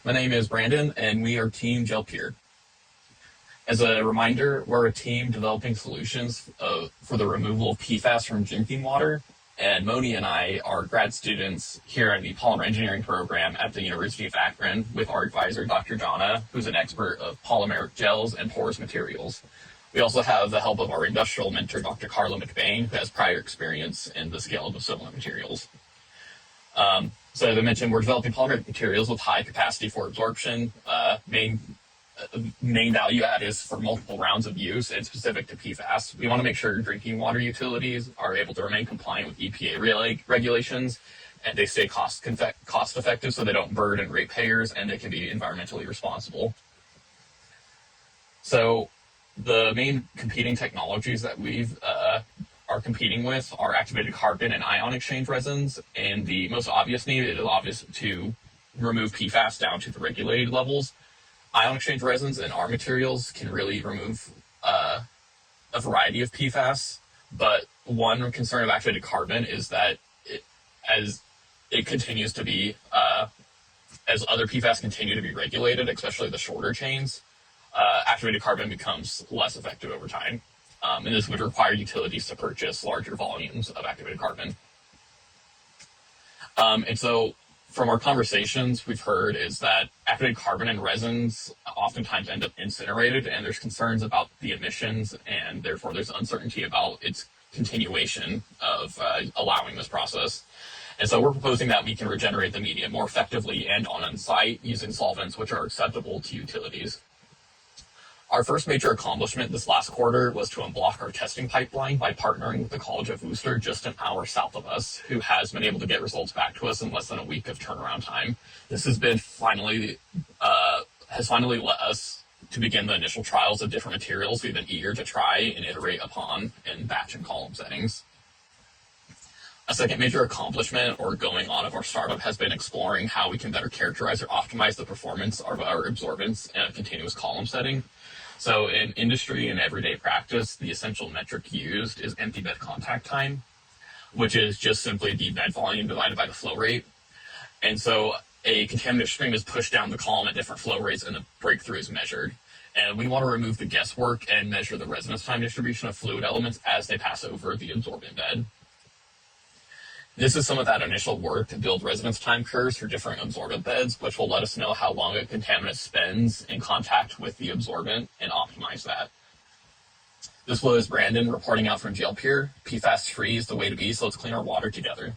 My name is Brandon, and we are Team GelPure. As a reminder, we're a team developing solutions for the removal of PFAS from drinking water, and Moni and I are grad students here in the Polymer Engineering program at the University of Akron with our advisor, Dr. Jana, who's an expert of polymeric gels and porous materials. We also have the help of our industrial mentor, Dr. Carla McBain, who has prior experience in the scale of similar materials. So as I mentioned, we're developing polymeric materials with high capacity for absorption. Main value add is for multiple rounds of use and specific to PFAS. We want to make sure drinking water utilities are able to remain compliant with EPA regulations, and they stay cost effective so they don't burden ratepayers and they can be environmentally responsible. So the main competing technologies that we've are competing with are activated carbon and ion exchange resins, and the most obvious need is obvious to remove PFAS down to the regulated levels. Ion exchange resins in our materials can really remove a variety of PFAS, but one concern of activated carbon is that as it continues to be, as other PFAS continue to be regulated, especially the shorter chains, activated carbon becomes less effective over time. And this would require utilities to purchase larger volumes of activated carbon. And so from our conversations, we've heard is that activated carbon and resins oftentimes end up incinerated, and there's concerns about the emissions, and therefore there's uncertainty about its continuation of allowing this process. And so we're proposing that we can regenerate the medium more effectively and on-site using solvents which are acceptable to utilities. Our first major accomplishment this last quarter was to unblock our testing pipeline by partnering with the College of Worcester just an hour south of us, who has been able to get results back to us in less than a week of turnaround time. This has finally let us to begin the initial trials of different materials we've been eager to try and iterate upon in batch and column settings. A second major accomplishment or going on of our startup has been exploring how we can better characterize or optimize the performance of our absorbents in a continuous column setting. So in industry and everyday practice, the essential metric used is empty bed contact time, which is just simply the bed volume divided by the flow rate. And so a contaminant stream is pushed down the column at different flow rates and the breakthrough is measured. And we want to remove the guesswork and measure the residence time distribution of fluid elements as they pass over the absorbent bed. This is some of that initial work to build residence time curves for different absorbent beds, which will let us know how long a contaminant spends in contact with the absorbent and optimize that. This was Brandon reporting out from GelPure. PFAS free is the way to be, so let's clean our water together.